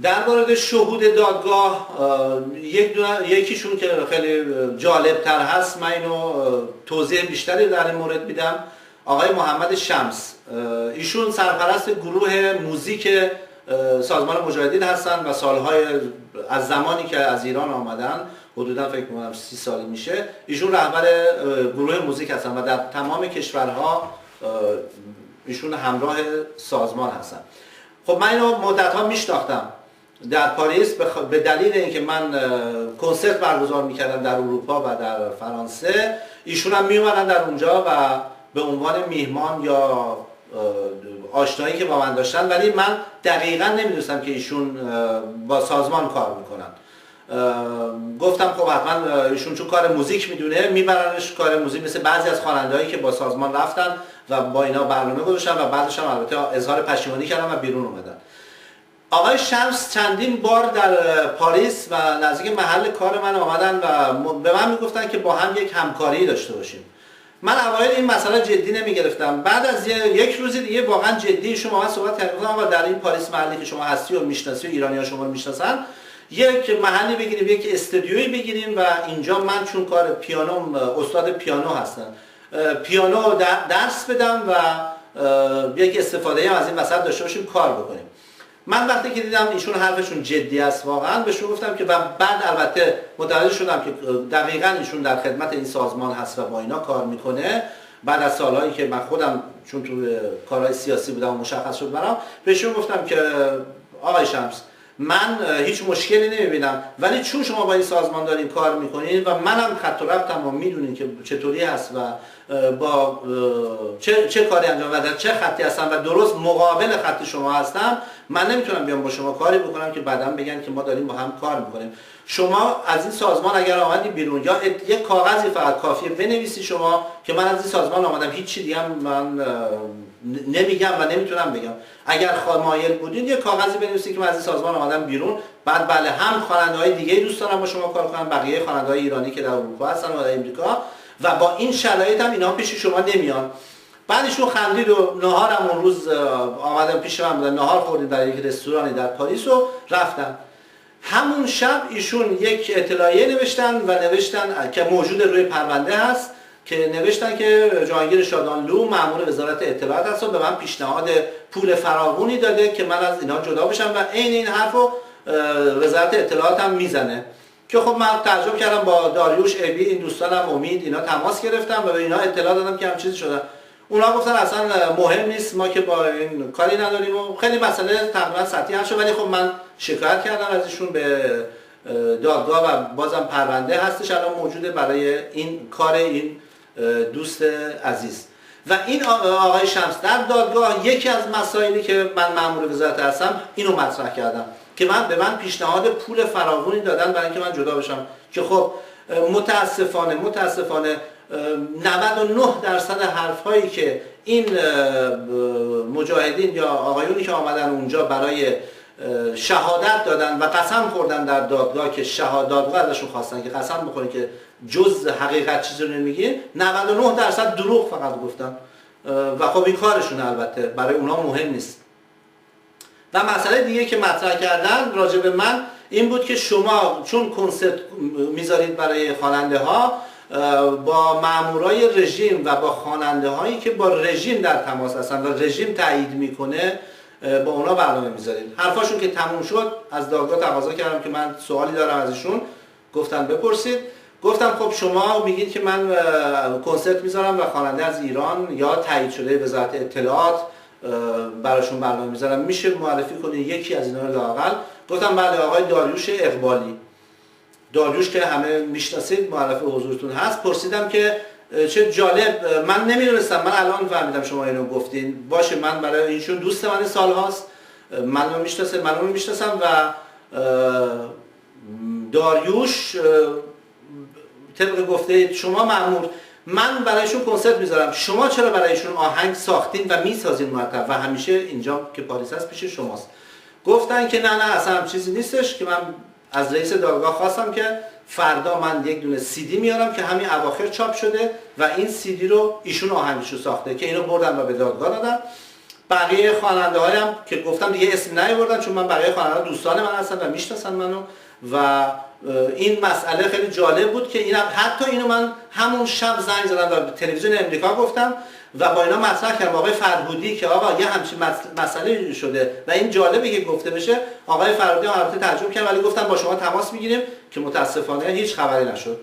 در مورد شهود دادگاه یکیشون که خیلی جالب تر هست، من اینو توضیح بیشتری در این مورد میدم. آقای محمد شمس، ایشون سرپرست گروه موزیک سازمان مجاهدین هستن و سالهای از زمانی که از ایران آمدن، حدودا فکر می‌کنم 30 سال میشه، ایشون رهبر گروه موزیک هستن و در تمام کشورها ایشون همراه سازمان هستن. خب من اینو مدت‌ها میشناختم در پاریس به دلیل اینکه من کنسرت برگزار میکردم در اروپا و در فرانسه، ایشون هم میومدن در اونجا و به عنوان میهمان یا آشنایی که با من داشتن، ولی من دقیقا نمیدونستم که ایشون با سازمان کار میکنن. گفتم خب حتما ایشون چون کار موزیک میدونه میبرنش کار موزیک، مثل بعضی از خواننده‌هایی که با سازمان رفتن و با اینا برنامه گذاشتن و بعدش هم البته اظهار پشیمانی کردن و بیرون اومدن. آقای شمس چندین بار در پاریس و نزدیک محل کار من آمدن و به من میگفتن که با هم یک همکاری داشته باشیم. من اوایل این مسئله جدی نمیگرفتم. بعد از یک روز دیگه واقعا جدی شما من صحبت کردم و در این پاریس محلی که شما هستی و میشناسی و ایرانی‌ها شما رو میشناسن، یک محلی بگیریم، یک استودیویی بگیریم و اینجا من چون کار پیانو، استاد پیانو هستم، پیانو درس بدم و یک استفاده هم از این وسط داشته باشیم، کار بکنیم. من وقتی که دیدم ایشون حرفشون جدی است واقعا، بهشون گفتم که بعد البته متوجه شدم که دقیقاً ایشون در خدمت این سازمان هست و با اینا کار میکنه. بعد از سالهایی که من خودم چون تو کارهای سیاسی بودم و مشخص شد برام، بهشون گفتم که آقای شمس، من هیچ مشکلی نمیبینم، ولی چون شما با این سازمان دارین کار میکنین و منم خط و ربطم و میدونین که چطوری هست و با چه کاری انجام و در چه خطی هستم و درست مقابل خط شما هستم، من نمیتونم بیام با شما کاری بکنم که بعداً بگن که ما داریم با هم کار میکنیم. شما از این سازمان اگر آمدی بیرون، یا یک کاغذی فقط کافیه بنویسی شما که من از این سازمان آمدم، هیچ چی دیگه من نمیگم و نمیتونم بگم. اگر مایل بودین یک کاغذی بنویسید که من از این سازمان آمدم بیرون، بعد بله هم خواننده‌های دیگه دوست دارم با شما کار کنم، بقیه خواننده‌های ایرانی که در اروپا هستن و در امریکا، و با این شرایط هم اینا پیش شما نمیان. بعدشون خندید و نهارم اون روز آمدن پیش من بودن، نهار خوردیم در یک رستورانی در پاریس و رفتن. همون شب ایشون یک اطلاعیه نوشتن که موجود روی پرونده هست، که نوشتن که جهانگیر شادانلو مأمور وزارت اطلاعات هست و به من پیشنهاد پول فراوانی داده که من از اینا جدا بشم و عین این حرفو وزارت اطلاعات هم میزنه. که خب من تعجب کردم، با داریوش ابی، این دوستانم امید، اینا تماس گرفتم و به اینا اطلاع دادم که هم چیزی شده. اونا گفتن اصلا مهم نیست، ما که با این کاری نداریم و خیلی مسئله تقریبا سطحی حل شد. ولی خب من شکایت کردم از ایشون به دادگاه و بازم پرونده هستش الان موجوده برای این کار این دوست عزیز. و این آقای شمس در دادگاه یکی از مسائلی که من مأمور وزارت هستم اینو مطرح کردم که به من پیشنهاد پول فراوانی دادن برای اینکه من جدا بشم، که خب متاسفانه 99% حرفایی که این مجاهدین یا آقایونی که آمدن اونجا برای شهادت دادن و قسم خوردن در دادگاه که دادگاه ازشون خواستن که قسم بخورین که جز حقیقت چیزی رو نمیگین، 99% دروغ فقط گفتن و خب این کارشون البته برای اونا مهم نیست. و مسئله دیگه که مطرح کردن راجع به من این بود که شما چون کنسرت میذارید برای خواننده ها، با مامورای رژیم و با خواننده هایی که با رژیم در تماس هستن و رژیم تایید میکنه با اونا برنامه میذارید. حرفاشون که تموم شد از دادگاه تقاضا کردم که من سوالی دارم ازشون، گفتن بپرسید. گفتم خب شما میگید که من کنسرت میذارم و خواننده از ایران یا تایید شده وزارت اطلاعات براشون برنامه میذارم، میشه معرفی کنید یکی از اینا رو لااقل؟ گفتم بله، آقای داریوش اقبالی، داریوش که همه میشناسید معرف حضورتون هست. پرسیدم که چه جالب، من نمیدونستم، من الان فهمیدم شما اینو گفتین. باشه، من برای اینشون دوست من سالهاست، منو میشناسم و داریوش طبق گفته شما مأمور، من برایشون کنسرت میذارم، شما چرا برایشون آهنگ ساختین و میسازین مرتب و همیشه اینجا که پاریس هست پیش شماست؟ گفتن که نه اصلا هم چیزی نیستش، که من از رئیس دادگاه خواستم که فردا من یک دونه CD میارم که همین اواخر چاپ شده و این CD رو ایشون آهنگشو ساخته، که اینو بردن و به دادگاه دادن. بقیه خواننده هایم که گفتم دیگه اسم نیاوردن، چون من بقیه خواننده دوستان من هستن و میشناسن منو و این مسئله خیلی جالب بود که حتی اینو من همون شب زنگ زدم و تلویزیون امریکا گفتم و با اینا مطرح کردم آقای فرهودی که آقا یه همچین مسئله شده و این جالبه که گفته بشه. آقای فرهودی البته تعجب کرد ولی گفتن با شما تماس میگیریم که متاسفانه هیچ خبری نشد.